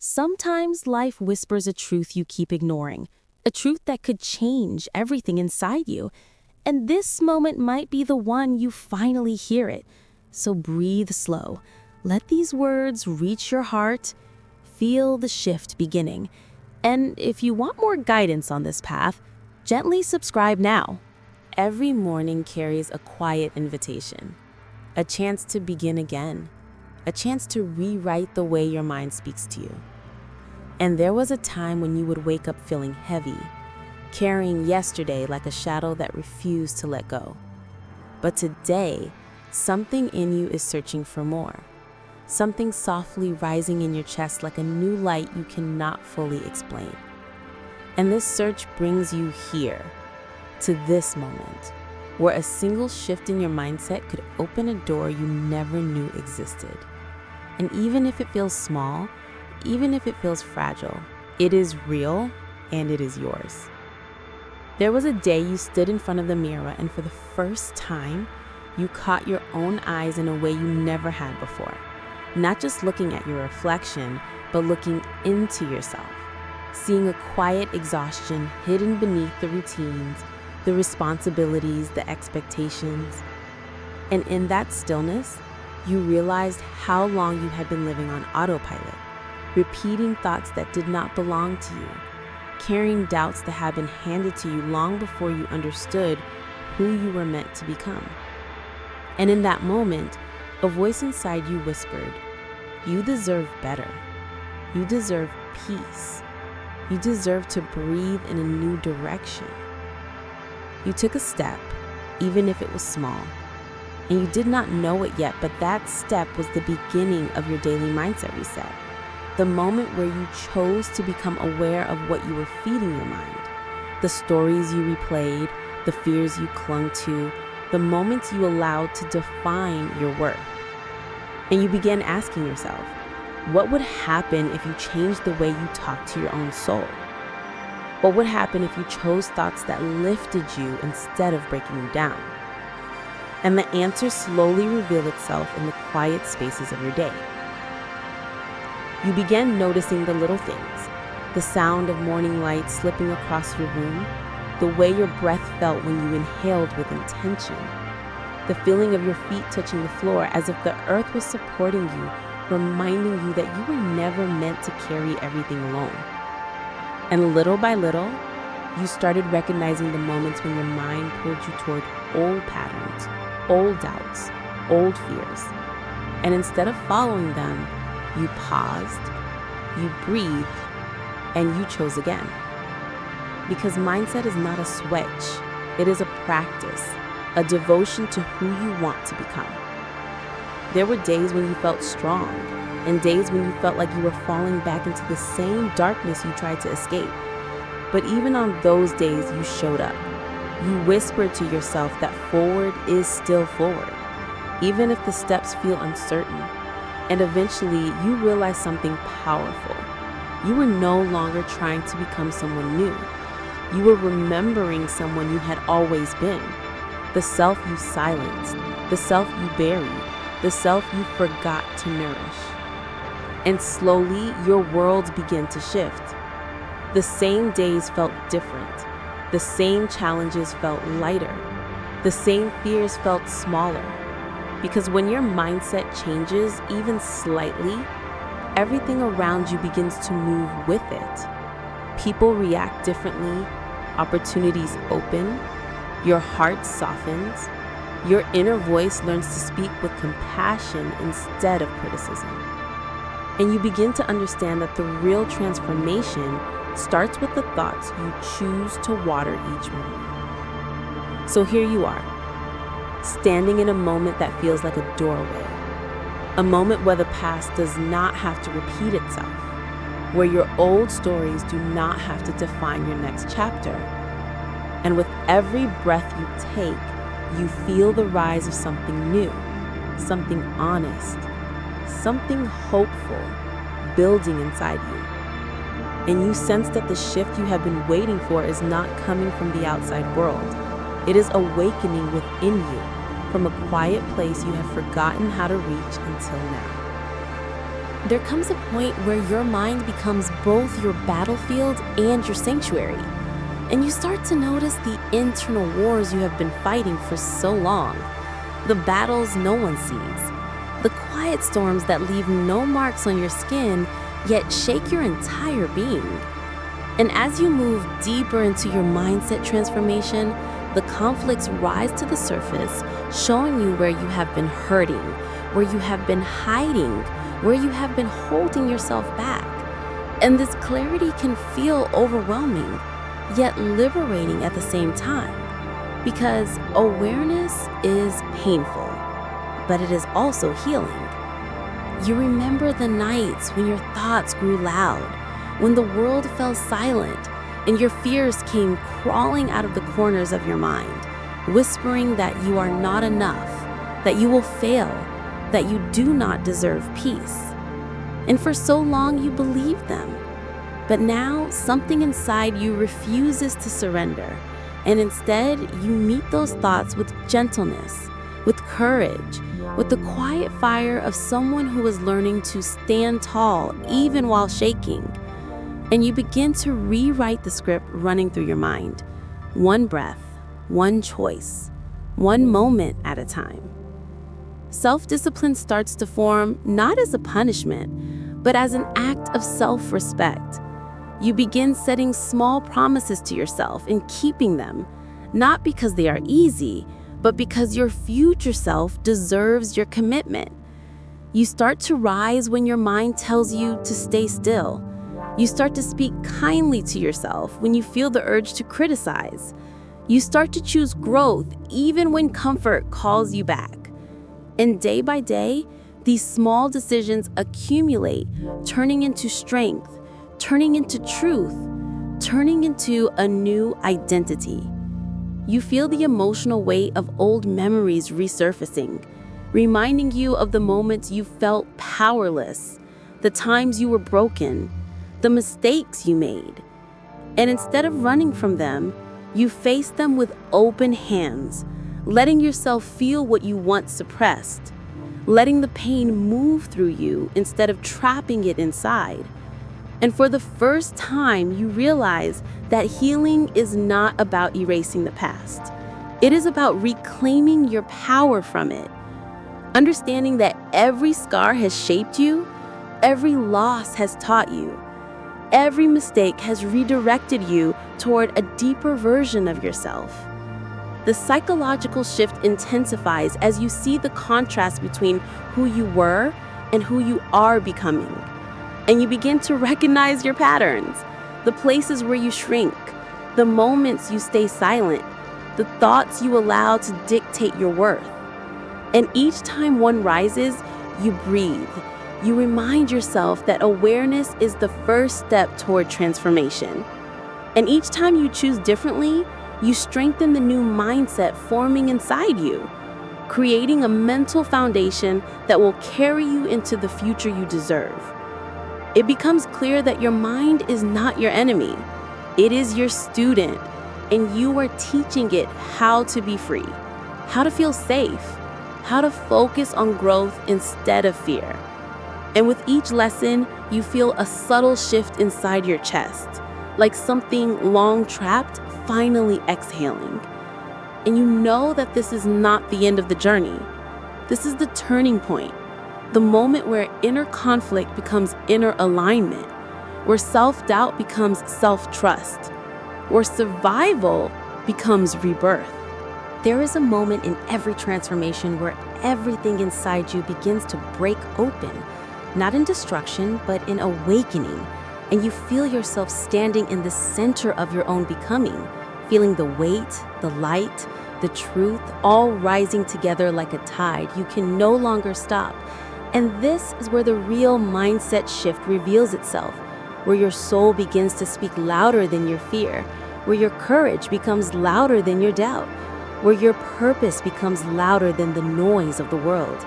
Sometimes life whispers a truth you keep ignoring, a truth that could change everything inside you. And this moment might be the one you finally hear it. So breathe slow. Let these words reach your heart. Feel the shift beginning. And if you want more guidance on this path, gently subscribe now. Every morning carries a quiet invitation, a chance to begin again, a chance to rewrite the way your mind speaks to you. And there was a time when you would wake up feeling heavy, carrying yesterday like a shadow that refused to let go. But today, something in you is searching for more, something softly rising in your chest like a new light you cannot fully explain. And this search brings you here, to this moment, where a single shift in your mindset could open a door you never knew existed. And even if it feels small, even if it feels fragile, it is real and it is yours. There was a day you stood in front of the mirror and for the first time, you caught your own eyes in a way you never had before. Not just looking at your reflection, but looking into yourself, seeing a quiet exhaustion hidden beneath the routines, the responsibilities, the expectations. And in that stillness, you realized how long you had been living on autopilot, repeating thoughts that did not belong to you, carrying doubts that had been handed to you long before you understood who you were meant to become. And in that moment, a voice inside you whispered, "You deserve better. You deserve peace. You deserve to breathe in a new direction." You took a step, even if it was small, and you did not know it yet, but that step was the beginning of your daily mindset reset. The moment where you chose to become aware of what you were feeding your mind, the stories you replayed, the fears you clung to, the moments you allowed to define your worth. And you began asking yourself, what would happen if you changed the way you talk to your own soul? What would happen if you chose thoughts that lifted you instead of breaking you down? And the answer slowly revealed itself in the quiet spaces of your day. You began noticing the little things, the sound of morning light slipping across your room, the way your breath felt when you inhaled with intention, the feeling of your feet touching the floor as if the earth was supporting you, reminding you that you were never meant to carry everything alone. And little by little, you started recognizing the moments when your mind pulled you toward old patterns, old doubts, old fears. And instead of following them, you paused, you breathed, and you chose again. Because mindset is not a switch, it is a practice, a devotion to who you want to become. There were days when you felt strong, and days when you felt like you were falling back into the same darkness you tried to escape. But even on those days, you showed up. You whispered to yourself that forward is still forward, even if the steps feel uncertain. And eventually, you realized something powerful. You were no longer trying to become someone new. You were remembering someone you had always been. The self you silenced, the self you buried, the self you forgot to nourish. And slowly, your worlds began to shift. The same days felt different. The same challenges felt lighter. The same fears felt smaller. Because when your mindset changes even slightly, everything around you begins to move with it. People react differently, opportunities open, your heart softens, your inner voice learns to speak with compassion instead of criticism. And you begin to understand that the real transformation starts with the thoughts you choose to water each morning. So here you are, standing in a moment that feels like a doorway, a moment where the past does not have to repeat itself, where your old stories do not have to define your next chapter. And with every breath you take, you feel the rise of something new, something honest, something hopeful building inside you. And you sense that the shift you have been waiting for is not coming from the outside world. It is awakening within you from a quiet place you have forgotten how to reach until now. There comes a point where your mind becomes both your battlefield and your sanctuary, and you start to notice the internal wars you have been fighting for so long, the battles no one sees, the quiet storms that leave no marks on your skin yet shake your entire being. And as you move deeper into your mindset transformation, the conflicts rise to the surface, showing you where you have been hurting, where you have been hiding, where you have been holding yourself back. And this clarity can feel overwhelming, yet liberating at the same time, because awareness is painful, but it is also healing. You remember the nights when your thoughts grew loud, when the world fell silent, and your fears came crawling out of the corners of your mind, whispering that you are not enough, that you will fail, that you do not deserve peace. And for so long you believed them. But now something inside you refuses to surrender, and instead you meet those thoughts with gentleness, with courage, with the quiet fire of someone who is learning to stand tall even while shaking. And you begin to rewrite the script running through your mind, one breath, one choice, one moment at a time. Self-discipline starts to form not as a punishment, but as an act of self-respect. You begin setting small promises to yourself and keeping them, not because they are easy, but because your future self deserves your commitment. You start to rise when your mind tells you to stay still. You start to speak kindly to yourself when you feel the urge to criticize. You start to choose growth even when comfort calls you back. And day by day, these small decisions accumulate, turning into strength, turning into truth, turning into a new identity. You feel the emotional weight of old memories resurfacing, reminding you of the moments you felt powerless, the times you were broken, the mistakes you made. And instead of running from them, you face them with open hands, letting yourself feel what you once suppressed, letting the pain move through you instead of trapping it inside. And for the first time, you realize that healing is not about erasing the past. It is about reclaiming your power from it. Understanding that every scar has shaped you, every loss has taught you, every mistake has redirected you toward a deeper version of yourself. The psychological shift intensifies as you see the contrast between who you were and who you are becoming. And you begin to recognize your patterns, the places where you shrink, the moments you stay silent, the thoughts you allow to dictate your worth. And each time one rises, you breathe. You remind yourself that awareness is the first step toward transformation. And each time you choose differently, you strengthen the new mindset forming inside you, creating a mental foundation that will carry you into the future you deserve. It becomes clear that your mind is not your enemy. It is your student, and you are teaching it how to be free, how to feel safe, how to focus on growth instead of fear. And with each lesson, you feel a subtle shift inside your chest, like something long trapped finally exhaling. And you know that this is not the end of the journey. This is the turning point, the moment where inner conflict becomes inner alignment, where self-doubt becomes self-trust, where survival becomes rebirth. There is a moment in every transformation where everything inside you begins to break open, not in destruction, but in awakening. And you feel yourself standing in the center of your own becoming, feeling the weight, the light, the truth, all rising together like a tide you can no longer stop. And this is where the real mindset shift reveals itself, where your soul begins to speak louder than your fear, where your courage becomes louder than your doubt, where your purpose becomes louder than the noise of the world.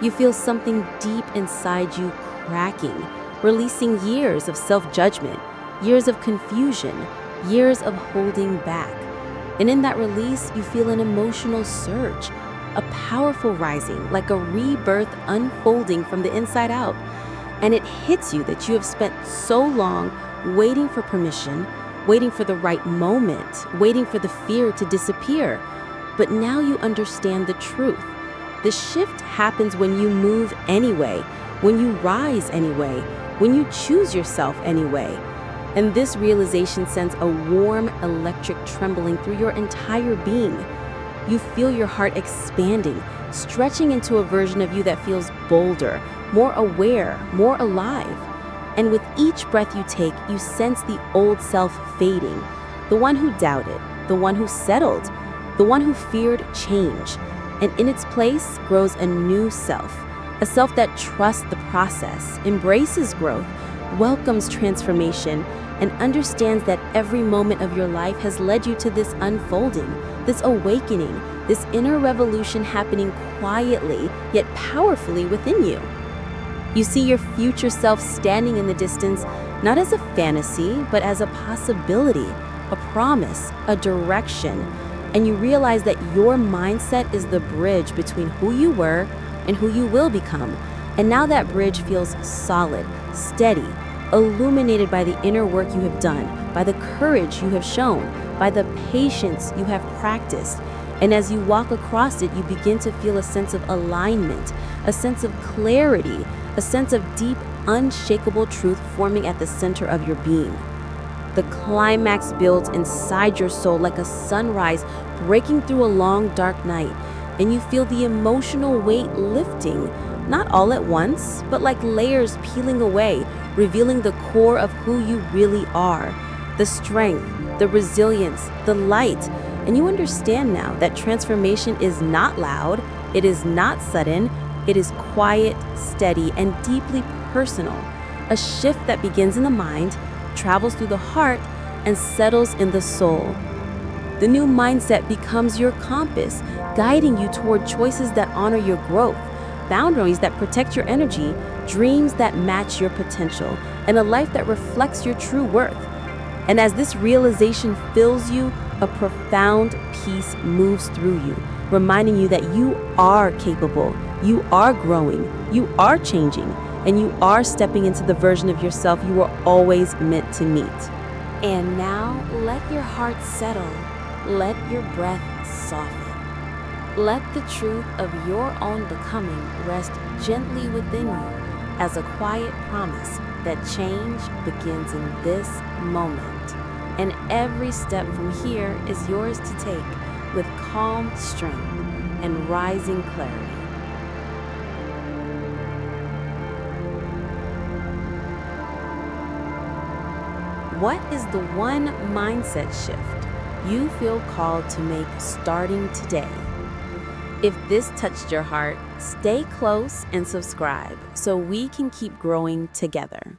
You feel something deep inside you cracking, releasing years of self-judgment, years of confusion, years of holding back. And in that release, you feel an emotional surge, a powerful rising, like a rebirth unfolding from the inside out. And it hits you that you have spent so long waiting for permission, waiting for the right moment, waiting for the fear to disappear. But now you understand the truth. The shift happens when you move anyway, when you rise anyway, when you choose yourself anyway. And this realization sends a warm, electric trembling through your entire being. You feel your heart expanding, stretching into a version of you that feels bolder, more aware, more alive. And with each breath you take, you sense the old self fading, the one who doubted, the one who settled, the one who feared change. And in its place grows a new self, a self that trusts the process, embraces growth, welcomes transformation, and understands that every moment of your life has led you to this unfolding, this awakening, this inner revolution happening quietly yet powerfully within you. You see your future self standing in the distance, not as a fantasy, but as a possibility, a promise, a direction. And you realize that your mindset is the bridge between who you were and who you will become. And now that bridge feels solid, steady, illuminated by the inner work you have done, by the courage you have shown, by the patience you have practiced. And as you walk across it, you begin to feel a sense of alignment, a sense of clarity, a sense of deep, unshakable truth forming at the center of your being. The climax builds inside your soul like a sunrise breaking through a long, dark night, and you feel the emotional weight lifting, not all at once, but like layers peeling away, revealing the core of who you really are, the strength, the resilience, the light. And you understand now that transformation is not loud, it is not sudden, it is quiet, steady, and deeply personal. A shift that begins in the mind, travels through the heart, and settles in the soul. The new mindset becomes your compass, guiding you toward choices that honor your growth, boundaries that protect your energy, dreams that match your potential, and a life that reflects your true worth. And as this realization fills you, a profound peace moves through you, reminding you that you are capable, you are growing, you are changing, and you are stepping into the version of yourself you were always meant to meet. And now let your heart settle, let your breath soften. Let the truth of your own becoming rest gently within you as a quiet promise that change begins in this moment. And every step from here is yours to take with calm strength and rising clarity. What is the one mindset shift you feel called to make starting today? If this touched your heart, stay close and subscribe so we can keep growing together.